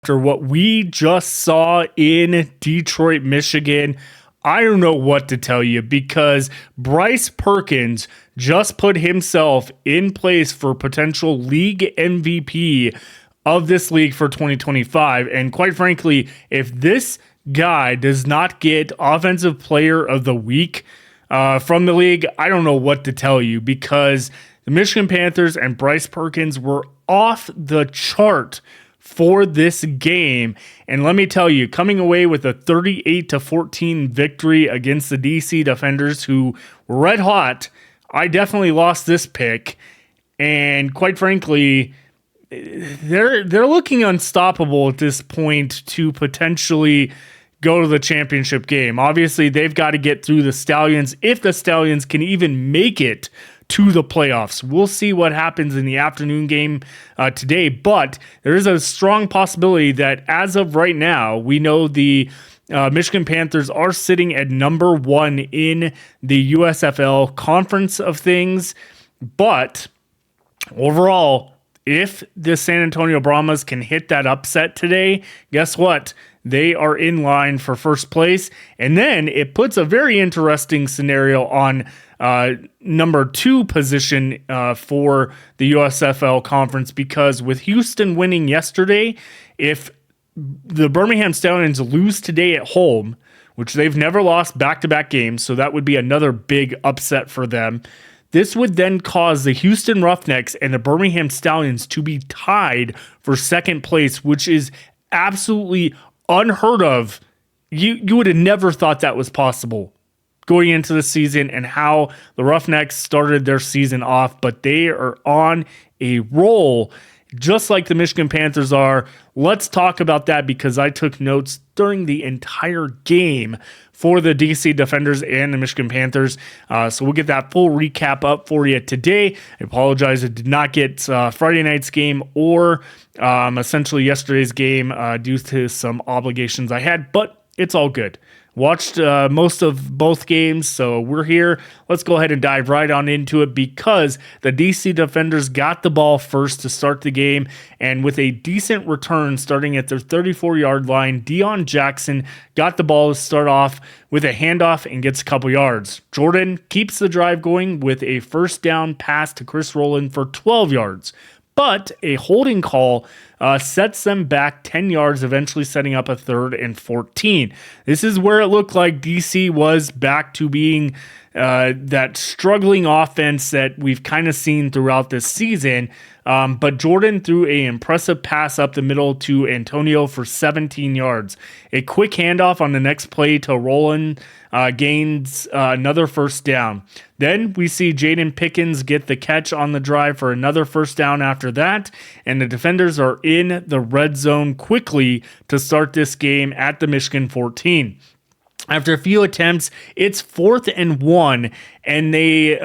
after what we just saw in Detroit, Michigan. I don't know what to tell you because Bryce Perkins just put himself in place for potential league MVP of this league for 2025. And quite frankly, if this guy does not get Offensive Player of the Week from the league, I don't know what to tell you because the Michigan Panthers and Bryce Perkins were off the chart for this game. And let me tell you, coming away with a 38-14 victory against the DC Defenders, who were red hot, I definitely lost this pick. And quite frankly, they're looking unstoppable at this point to potentially go to the championship game. Obviously, they've got to get through the Stallions if the Stallions can even make it to the playoffs. We'll see what happens in the afternoon game today, but there is a strong possibility that as of right now, we know the Michigan Panthers are sitting at number 1 in the USFL conference of things, but overall, if the San Antonio Brahmas can hit that upset today, guess what? They are in line for first place. And then it puts a very interesting scenario on number 2 position for the USFL conference, because with Houston winning yesterday, if the Birmingham Stallions lose today at home, which they've never lost back-to-back games, so that would be another big upset for them. This would then cause the Houston Roughnecks and the Birmingham Stallions to be tied for second place, which is absolutely unheard of. You would have never thought that was possible going into the season and how the Roughnecks started their season off, but they are on a roll just like the Michigan Panthers are. Let's talk about that because I took notes during the entire game for the DC Defenders and the Michigan Panthers. So we'll get that full recap up for you today. I apologize, I did not get Friday night's game or essentially yesterday's game due to some obligations I had, but it's all good. Watched most of both games, so we're here. Let's go ahead and dive right on into it because the DC Defenders got the ball first to start the game, and with a decent return starting at their 34-yard line, Deion Jackson got the ball to start off with a handoff and gets a couple yards. Jordan keeps the drive going with a first down pass to Chris Rowland for 12 yards. But a holding call sets them back 10 yards, eventually setting up a 3rd and 14. This is where it looked like DC was back to being that struggling offense that we've kind of seen throughout this season. But Jordan threw an impressive pass up the middle to Antonio for 17 yards. A quick handoff on the next play to Rowland gains another first down. Then we see Jaden Pickens get the catch on the drive for another first down after that, and the defenders are in the red zone quickly to start this game at the Michigan 14. After a few attempts, it's 4th and 1, and they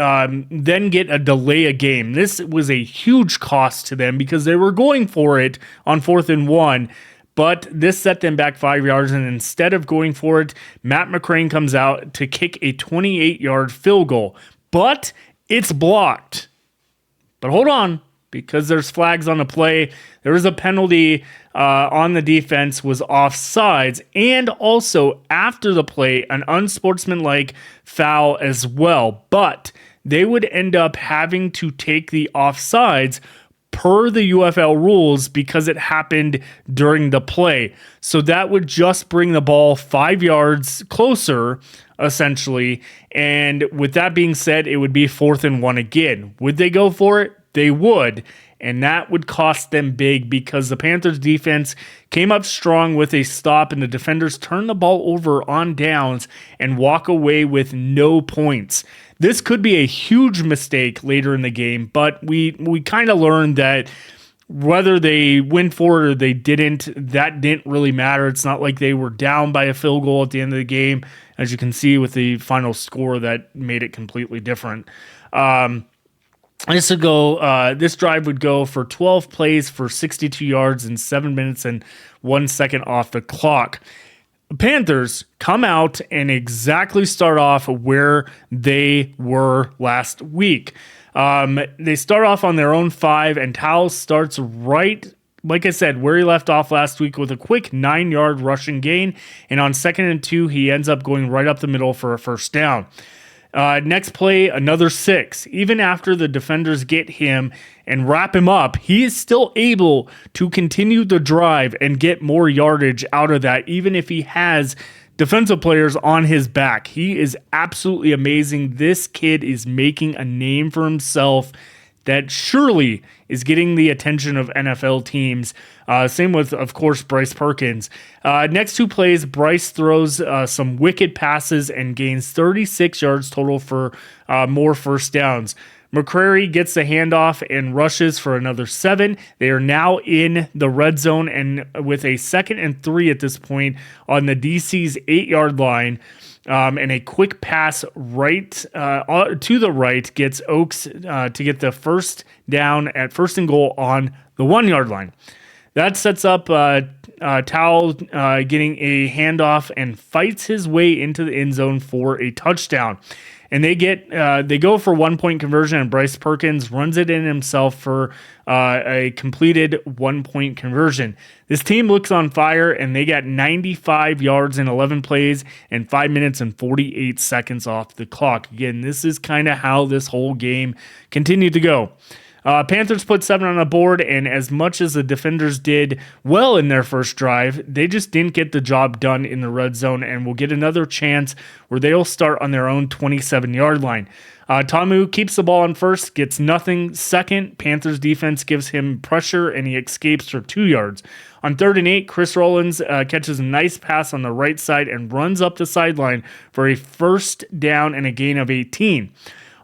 then get a delay of game. This was a huge cost to them because they were going for it on 4th and 1, but this set them back 5 yards, and instead of going for it, Matt McCrane comes out to kick a 28-yard field goal. But it's blocked. But hold on, because there's flags on the play. There was a penalty on the defense, was offsides, and also after the play, an unsportsmanlike foul as well. But they would end up having to take the offsides per the UFL rules because it happened during the play. So that would just bring the ball 5 yards closer, essentially. And with that being said, it would be 4th and 1 again. Would they go for it? They would. And that would cost them big because the Panthers defense came up strong with a stop and the defenders turned the ball over on downs and walk away with no points. This could be a huge mistake later in the game, but we kind of learned that whether they went for it or they didn't, that didn't really matter. It's not like they were down by a field goal at the end of the game, as you can see with the final score that made it completely different. This drive would go for 12 plays for 62 yards and 7 minutes and 1 second off the clock. The Panthers come out and exactly start off where they were last week. They start off on their own 5, and Towles starts right like I said, where he left off last week with a quick 9-yard rushing gain. And on 2nd and 2, he ends up going right up the middle for a first down. Next play, another 6. Even after the defenders get him and wrap him up, he is still able to continue the drive and get more yardage out of that, even if he has defensive players on his back. He is absolutely amazing. This kid is making a name for himself that surely is getting the attention of NFL teams. Same with, of course, Bryce Perkins. Next 2 plays, Bryce throws some wicked passes and gains 36 yards total for more first downs. McCrary gets the handoff and rushes for another 7. They are now in the red zone and with a 2nd and 3 at this point on the DC's 8-yard line. And a quick pass right to the right gets Oaks to get the first down at 1st and goal on the 1-yard line. That sets up Towle getting a handoff and fights his way into the end zone for a touchdown. And they go for 1-point conversion, and Bryce Perkins runs it in himself for a completed 1-point conversion. This team looks on fire, and they got 95 yards in 11 plays and 5 minutes and 48 seconds off the clock. Again, this is kind of how this whole game continued to go. Panthers put 7 on the board, and as much as the defenders did well in their first drive, they just didn't get the job done in the red zone and will get another chance where they'll start on their own 27-yard line. Tamu keeps the ball on first, gets nothing. Second, Panthers defense gives him pressure, and he escapes for 2 yards. On 3rd and 8, Chris Rollins catches a nice pass on the right side and runs up the sideline for a first down and a gain of 18.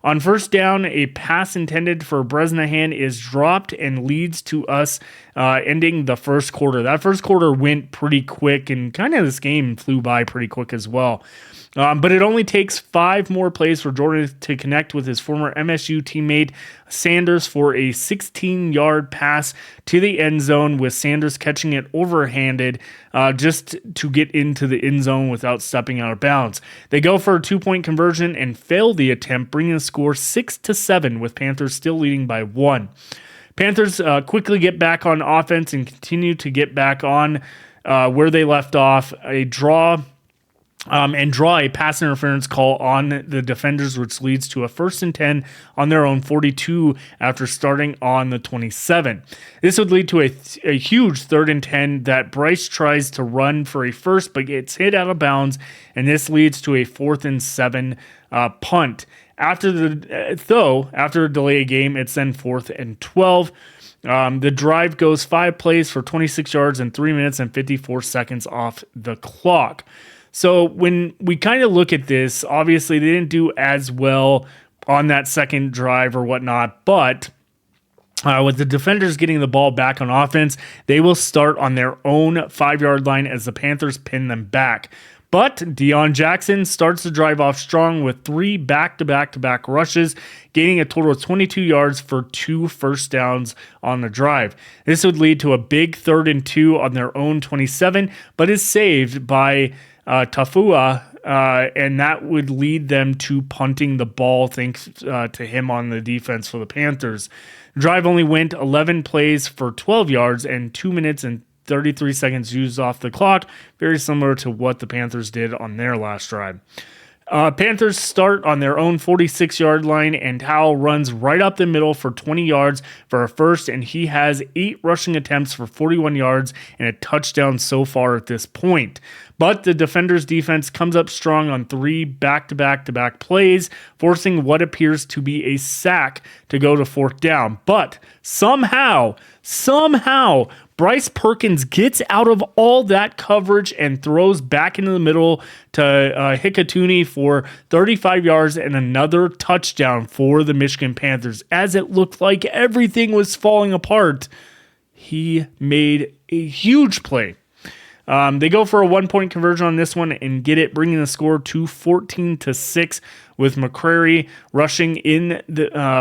On first down, a pass intended for Bresnahan is dropped and leads to us ending the first quarter. That first quarter went pretty quick, and kind of this game flew by pretty quick as well. But it only takes 5 more plays for Jordan to connect with his former MSU teammate Sanders for a 16-yard pass to the end zone, with Sanders catching it overhanded just to get into the end zone without stepping out of bounds. They go for a 2-point conversion and fail the attempt, bringing the score 6-7, with Panthers still leading by 1. Panthers quickly get back on offense and continue to get back on where they left off. A draw a pass interference call on the defenders, which leads to a 1st and 10 on their own 42 after starting on the 27. This would lead to a huge 3rd and 10 that Bryce tries to run for a first, but gets hit out of bounds, and this leads to a 4th and 7 punt. After a delay game, it's then 4th and 12. The drive goes 5 plays for 26 yards and 3 minutes and 54 seconds off the clock. So when we kind of look at this, obviously they didn't do as well on that second drive or whatnot, but with the defenders getting the ball back on offense, they will start on their own 5-yard line as the Panthers pin them back. But Deion Jackson starts the drive off strong with 3 back-to-back-to-back rushes, gaining a total of 22 yards for 2 first downs on the drive. This would lead to a big 3rd and 2 on their own 27, but is saved by Tafua, and that would lead them to punting the ball, thanks to him on the defense for the Panthers. The drive only went 11 plays for 12 yards and 2 minutes and 33 seconds used off the clock, very similar to what the Panthers did on their last drive. Panthers start on their own 46-yard line, and Towle runs right up the middle for 20 yards for a first, and he has 8 rushing attempts for 41 yards and a touchdown so far at this point. But the defenders' defense comes up strong on 3 back-to-back-to-back plays, forcing what appears to be a sack to go to 4th down. But somehow, Bryce Perkins gets out of all that coverage and throws back into the middle to Hikatuni for 35 yards and another touchdown for the Michigan Panthers. As it looked like everything was falling apart, he made a huge play. They go for a 1-point conversion on this one and get it, bringing the score to 14-6, with McCrary rushing in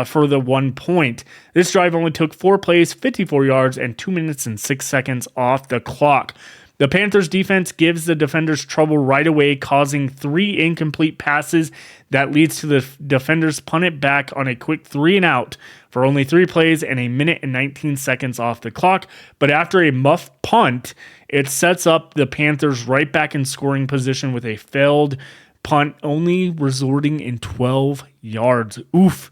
for the 1 point. This drive only took 4 plays, 54 yards, and 2 minutes and 6 seconds off the clock. The Panthers defense gives the defenders trouble right away, causing 3 incomplete passes that leads to the defenders punt it back on a quick 3-and-out for only 3 plays and 1 minute and 19 seconds off the clock. But after a muff punt, it sets up the Panthers right back in scoring position with a failed punt, only resulting in 12 yards. Oof.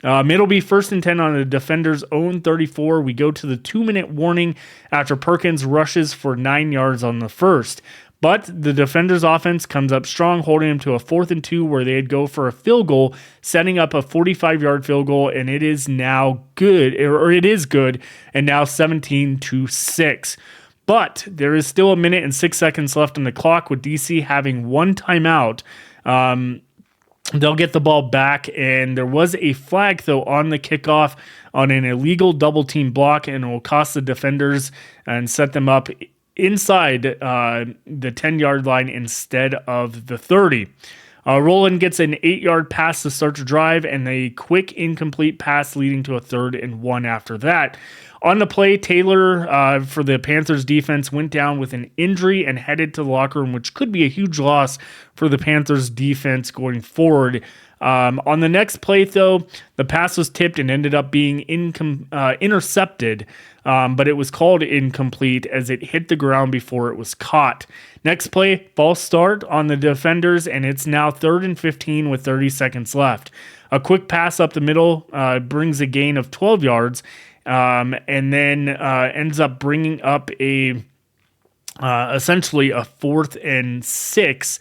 It'll be 1st and 10 on the defender's own 34. We go to the 2-minute warning after Perkins rushes for 9 yards on the first. But the defender's offense comes up strong, holding him to a 4th and 2 where they'd go for a field goal, setting up a 45-yard field goal, and it is now good, or it is good, and now 17-6. But there is still 1 minute and 6 seconds left on the clock with DC having 1 timeout. They'll get the ball back, and there was a flag, though, on the kickoff on an illegal double-team block, and it will cost the defenders and set them up inside the 10-yard line instead of the 30. Roland gets an 8-yard pass to start the drive, and a quick incomplete pass leading to a 3rd and 1 after that. On the play, Taylor for the Panthers defense went down with an injury and headed to the locker room, which could be a huge loss for the Panthers defense going forward. On the next play, though, the pass was tipped and ended up being intercepted, but it was called incomplete as it hit the ground before it was caught. Next play, false start on the defenders, and it's now 3rd and 15 with 30 seconds left. A quick pass up the middle brings a gain of 12 yards, and then ends up bringing up essentially a 4th and 6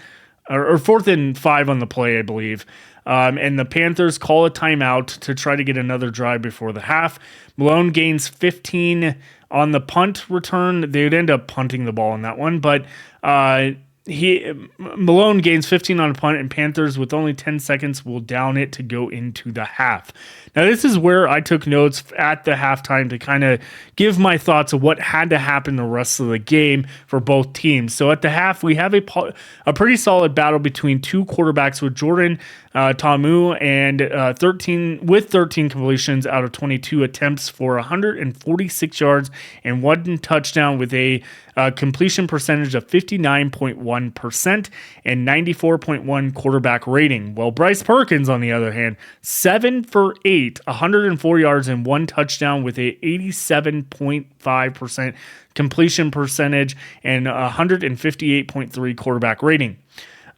or 4th and 5 on the play, I believe. And the Panthers call a timeout to try to get another drive before the half. Malone gains 15 on the punt return. They would end up punting the ball on that one, but Malone gains 15 on a punt, and Panthers with only 10 seconds will down it to go into the half. Now, this is where I took notes at the halftime to kind of give my thoughts of what had to happen the rest of the game for both teams. So at the half, we have a pretty solid battle between 2 quarterbacks with Jordan Ta'amu and 13 completions out of 22 attempts for 146 yards and 1 touchdown with a completion percentage of 59.1% and 94.1 quarterback rating. Well, Bryce Perkins, on the other hand, 7 for 8, 104 yards and 1 touchdown with a 87.5% completion percentage and 158.3 quarterback rating.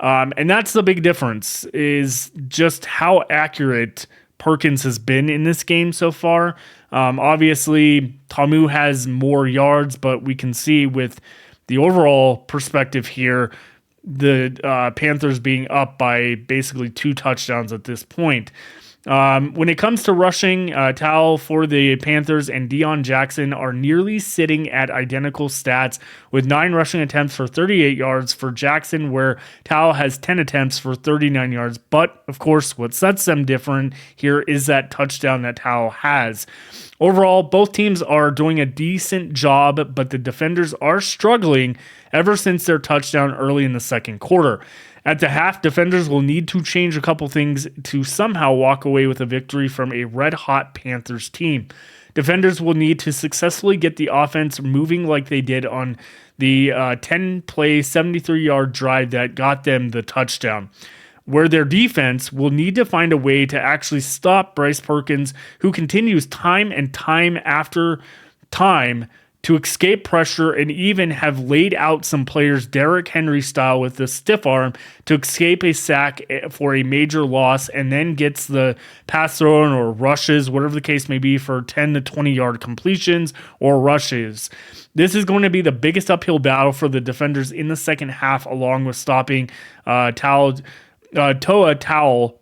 And that's the big difference, is just how accurate Perkins has been in this game so far. Obviously, Ta'amu has more yards, but we can see with the overall perspective here, the Panthers being up by basically 2 touchdowns at this point. When it comes to rushing, Tal for the Panthers and Deion Jackson are nearly sitting at identical stats with 9 rushing attempts for 38 yards for Jackson, where Tal has 10 attempts for 39 yards. But, of course, what sets them different here is that touchdown that Tal has. Overall, both teams are doing a decent job, but the defenders are struggling ever since their touchdown early in the second quarter. At the half, defenders will need to change a couple things to somehow walk away with a victory from a red-hot Panthers team. Defenders will need to successfully get the offense moving like they did on the 10-play, 73-yard drive that got them the touchdown, where their defense will need to find a way to actually stop Bryce Perkins, who continues time and time after time to escape pressure and even have laid out some players Derrick Henry style with the stiff arm to escape a sack for a major loss, and then gets the pass thrown or rushes, whatever the case may be, for 10 to 20 yard completions or rushes. This is going to be the biggest uphill battle for the defenders in the second half, along with stopping Toa Towel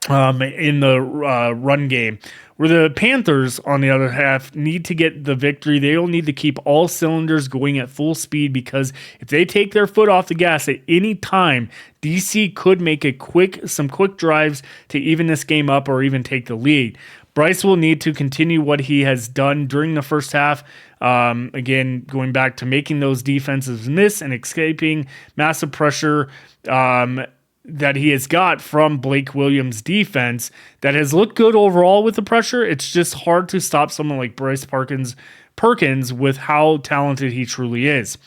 in the run game. Where the Panthers, on the other half, need to get the victory. They will need to keep all cylinders going at full speed, because if they take their foot off the gas at any time, DC could make some quick drives to even this game up or even take the lead. Bryce will need to continue what he has done during the first half. Again, going back to making those defenses miss and escaping massive pressure that he has got from Blake Williams' defense that has looked good overall with the pressure. It's just hard to stop someone like Bryce Perkins with how talented he truly is.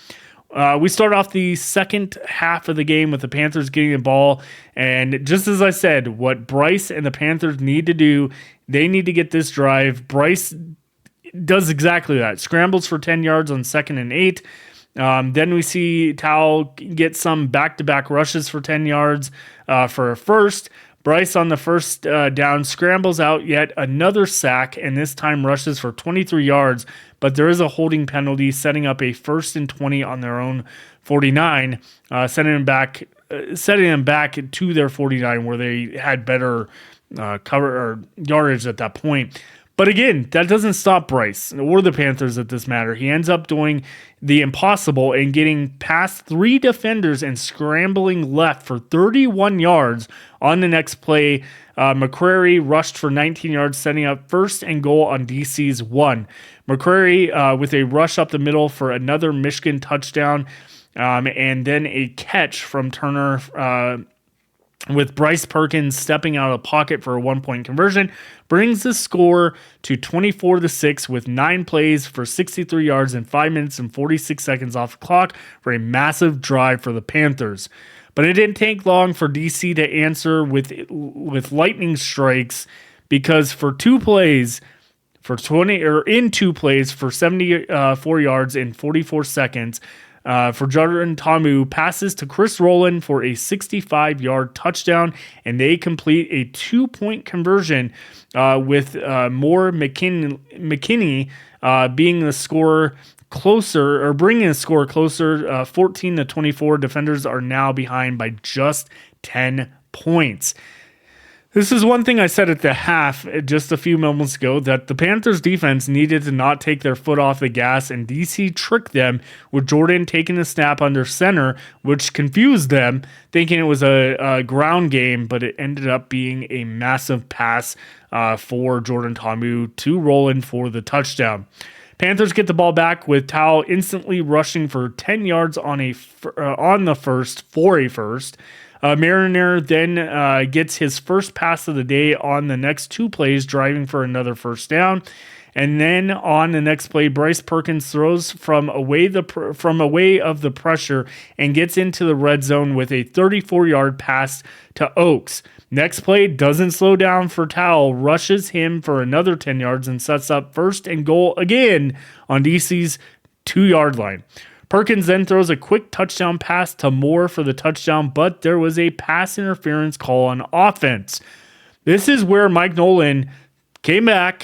We start off the second half of the game with the Panthers getting the ball. And just as I said, what Bryce and the Panthers need to do, they need to get this drive. Bryce does exactly that. Scrambles for 10 yards on 2nd and 8. Then we see Tao get some back-to-back rushes for 10 yards for a first. Bryce on the first down scrambles out yet another sack, and this time rushes for 23 yards, but there is a holding penalty setting up a 1st and 20 on their own 49, setting them back to their 49 where they had better cover or yardage at that point. But again, that doesn't stop Bryce or the Panthers at this matter. He ends up doing the impossible and getting past 3 defenders and scrambling left for 31 yards on the next play. McCrary rushed for 19 yards, setting up 1st and goal on DC's 1. McCrary with a rush up the middle for another Michigan touchdown, and then a catch from Turner with Bryce Perkins stepping out of the pocket for a 1-point conversion, brings the score to 24-6 with 9 plays for 63 yards and 5 minutes and 46 seconds off the clock for a massive drive for the Panthers. But it didn't take long for DC to answer with lightning strikes, because for 2 plays for 74 yards in 44 seconds, for Jordan Ta'amu, passes to Chris Rowland for a 65-yard touchdown, and they complete a 2-point conversion with Moore McKinney being the score closer, or bringing the score closer. 14-24. Defenders are now behind by just 10 points. This is one thing I said at the half just a few moments ago, that the Panthers defense needed to not take their foot off the gas, and DC tricked them with Jordan taking the snap under center, which confused them, thinking it was a ground game, but it ended up being a massive pass for Jordan Ta'amu to Rowland for the touchdown. Panthers get the ball back with Tao instantly rushing for 10 yards on the first for a first. Mariner then gets his first pass of the day on the next 2 plays, driving for another first down. And then on the next play, Bryce Perkins throws from away of the pressure and gets into the red zone with a 34-yard pass to Oakes. Next play doesn't slow down for Towell, rushes him for another 10 yards and sets up 1st and goal again on DC's 2-yard line. Perkins then throws a quick touchdown pass to Moore for the touchdown, but there was a pass interference call on offense. This is where Mike Nolan came out,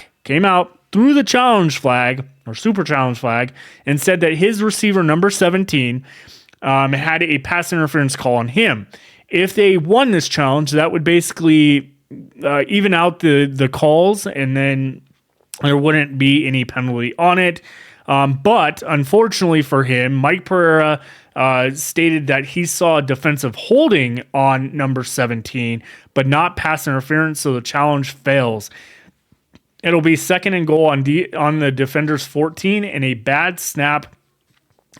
threw the challenge flag, or super challenge flag, and said that his receiver, number 17, had a pass interference call on him. If they won this challenge, that would basically even out the calls, and then there wouldn't be any penalty on it. But unfortunately for him, Mike Pereira stated that he saw a defensive holding on number 17, but not pass interference, so the challenge fails. It'll be 2nd and goal on the defender's 14, and a bad snap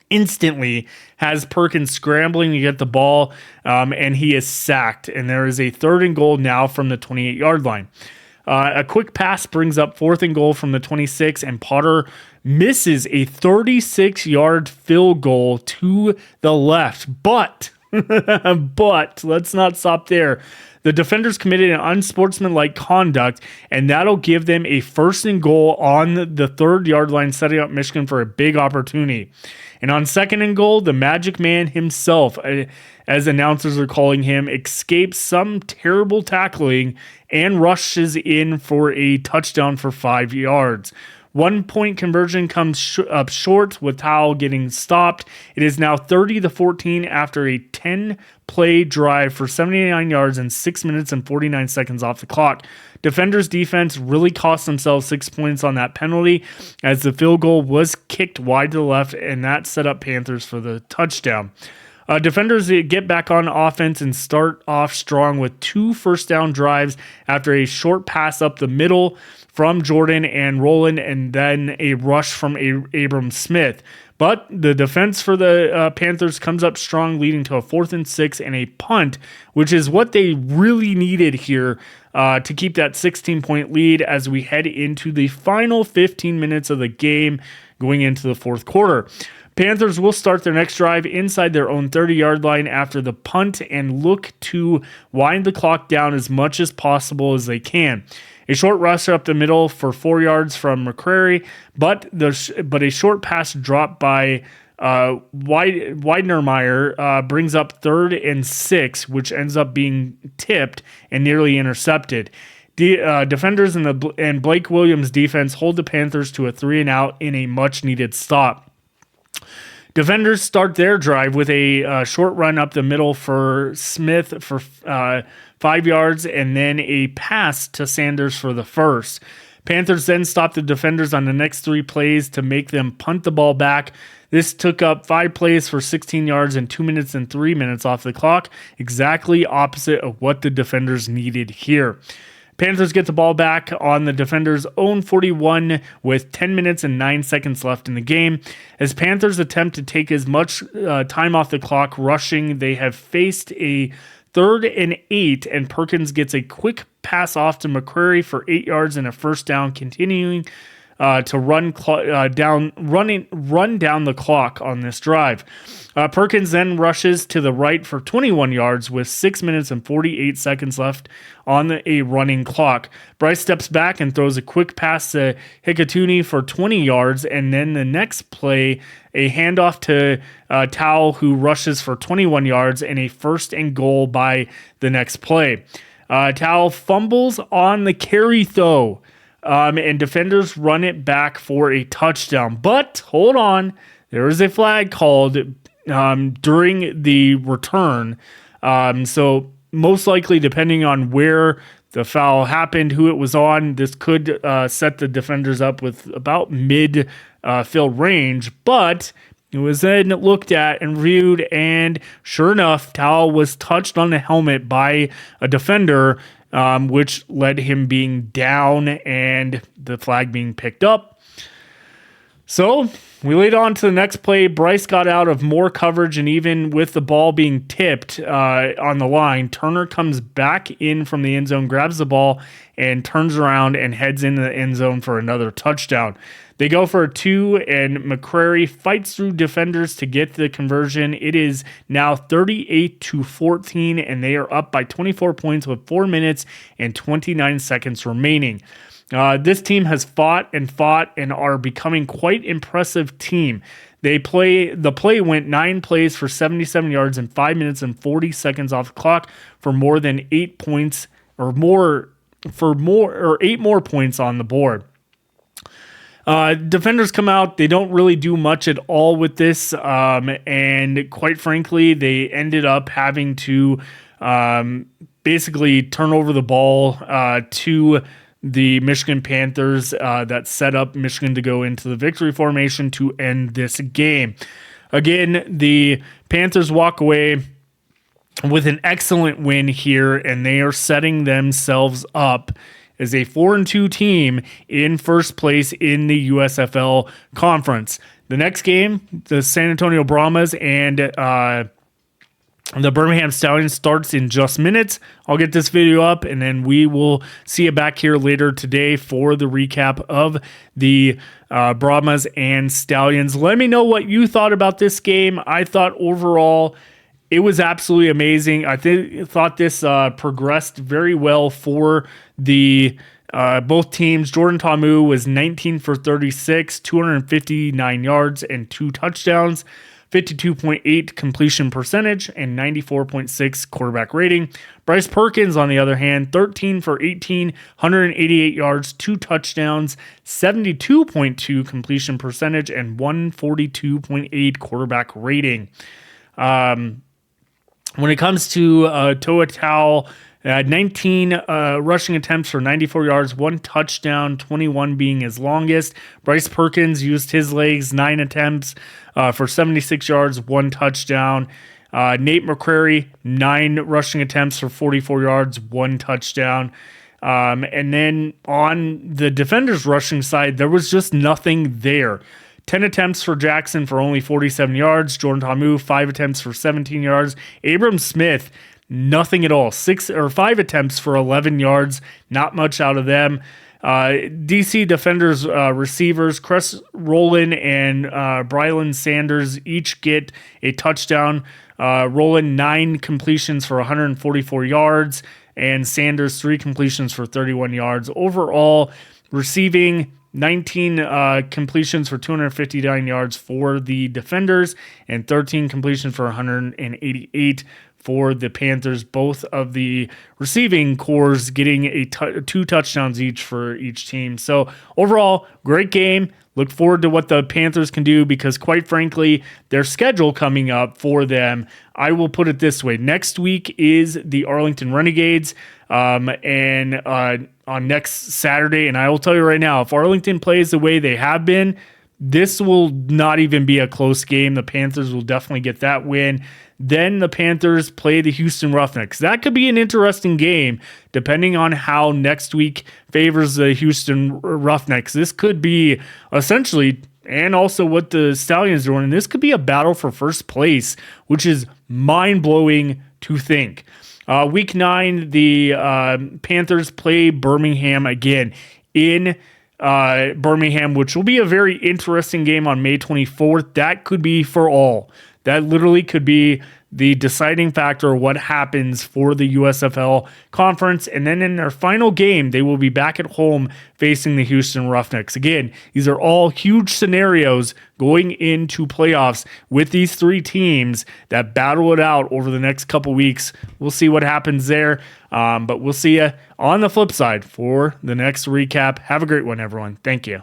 instantly has Perkins scrambling to get the ball, and he is sacked. And there is a 3rd and goal now from the 28-yard line. A quick pass brings up 4th and goal from the 26, and Potter misses a 36-yard field goal to the left. But let's not stop there. The defenders committed an unsportsmanlike conduct, and that'll give them a 1st and goal on the 3rd-yard line, setting up Michigan for a big opportunity. And on 2nd and goal, the Magic Man himself, as announcers are calling him, escapes some terrible tackling and rushes in for a touchdown for 5 yards. 1-point conversion comes up short with Towell getting stopped. It is now 30-14 after a 10-play drive for 79 yards and 6 minutes and 49 seconds off the clock. Defenders' defense really cost themselves 6 points on that penalty, as the field goal was kicked wide to the left, and that set up Panthers for the touchdown. Defenders get back on offense and start off strong with 2 first-down drives after a short pass up the middle from Jordan and Rowland, and then a rush from Abram Smith. But the defense for the Panthers comes up strong, leading to a 4th and 6 and a punt, which is what they really needed here to keep that 16-point lead as we head into the final 15 minutes of the game going into the 4th quarter. Panthers will start their next drive inside their own 30-yard line after the punt and look to wind the clock down as much as possible as they can. A short rush up the middle for 4 yards from McCrary, but a short pass dropped by Weidermeyer brings up 3rd and 6, which ends up being tipped and nearly intercepted. Defenders and Blake Williams' defense hold the Panthers to a 3-and-out in a much-needed stop. Defenders start their drive with a short run up the middle for Smith for 5 yards and then a pass to Sanders for the first. Panthers then stop the defenders on the next 3 plays to make them punt the ball back. This took up 5 plays for 16 yards and 2 minutes and 3 minutes off the clock, exactly opposite of what the defenders needed here. Panthers get the ball back on the defenders' own 41 with 10 minutes and 9 seconds left in the game. As Panthers attempt to take as much time off the clock rushing, they have faced a 3rd and 8, and Perkins gets a quick pass off to McCrary for 8 yards and a first down, continuing to run down the clock on this drive. Perkins then rushes to the right for 21 yards with 6 minutes and 48 seconds left on a running clock. Bryce steps back and throws a quick pass to Hikatuni for 20 yards, and then the next play, a handoff to Tao, who rushes for 21 yards and a 1st and goal by the next play. Tao fumbles on the carry though. And defenders run it back for a touchdown. But hold on, there is a flag called during the return. So most likely, depending on where the foul happened, who it was on, this could set the defenders up with about mid-field range. But it was then looked at and reviewed, and sure enough, Tao was touched on the helmet by a defender, which led him being down and the flag being picked up. So we lead on to the next play. Bryce got out of more coverage, and even with the ball being tipped on the line, Turner comes back in from the end zone, grabs the ball, and turns around and heads into the end zone for another touchdown. They go for a 2, and McCrary fights through defenders to get the conversion. It is now 38-14, and they are up by 24 points with 4 minutes and 29 seconds remaining. This team has fought and are becoming quite impressive team. The play went 9 plays for 77 yards and 5 minutes and 40 seconds off the clock for more than 8 points or more 8 more points on the board. Defenders come out. They don't really do much at all with this. And quite frankly, they ended up having to basically turn over the ball to the Michigan Panthers that set up Michigan to go into the victory formation to end this game. Again, the Panthers walk away with an excellent win here, and they are setting themselves up as a 4-2 team in first place in the USFL conference. The next game, the San Antonio Brahmas and the Birmingham Stallions starts in just minutes. I'll get this video up, and then we will see you back here later today for the recap of the Brahmas and Stallions. Let me know what you thought about this game. I thought overall it was absolutely amazing. I thought this progressed very well for the both teams. Jordan Ta'amu was 19 for 36, 259 yards and 2 touchdowns, 52.8 completion percentage, and 94.6 quarterback rating. Bryce Perkins, on the other hand, 13 for 18, 188 yards, 2 touchdowns, 72.2 completion percentage, and 142.8 quarterback rating. When it comes to Toa Tao, 19 rushing attempts for 94 yards, 1 touchdown, 21 being his longest. Bryce Perkins used his legs, 9 attempts for 76 yards, 1 touchdown. Nate McCrary, 9 rushing attempts for 44 yards, 1 touchdown. And then on the defenders' rushing side, there was just nothing there. 10 attempts for Jackson for only 47 yards. Jordan Ta'amu, 5 attempts for 17 yards. Abram Smith, nothing at all. 5 attempts for 11 yards. Not much out of them. DC Defenders receivers Chris Rowland and Brylan Sanders each get a touchdown. Rowland 9 completions for 144 yards, and Sanders 3 completions for 31 yards. Overall, receiving 19 completions for 259 yards for the Defenders, and 13 completions for 188 for the Panthers. Both of the receiving cores getting 2 touchdowns each for each team. So overall, great game. Look forward to what the Panthers can do, because quite frankly, their schedule coming up for them, I will put it this way. Next week is the Arlington Renegades, and on next Saturday. And I will tell you right now, if Arlington plays the way they have been, this will not even be a close game. The Panthers will definitely get that win. Then the Panthers play the Houston Roughnecks. That could be an interesting game, depending on how next week favors the Houston Roughnecks. This could be essentially, and also what the Stallions are doing, this could be a battle for first place, which is mind-blowing to think. Week 9, the Panthers play Birmingham again in Birmingham, which will be a very interesting game on May 24th. That could be for all. That literally could be the deciding factor of what happens for the USFL conference. And then in their final game, they will be back at home facing the Houston Roughnecks. Again, these are all huge scenarios going into playoffs with these 3 teams that battle it out over the next couple weeks. We'll see what happens there. But we'll see you on the flip side for the next recap. Have a great one, everyone. Thank you.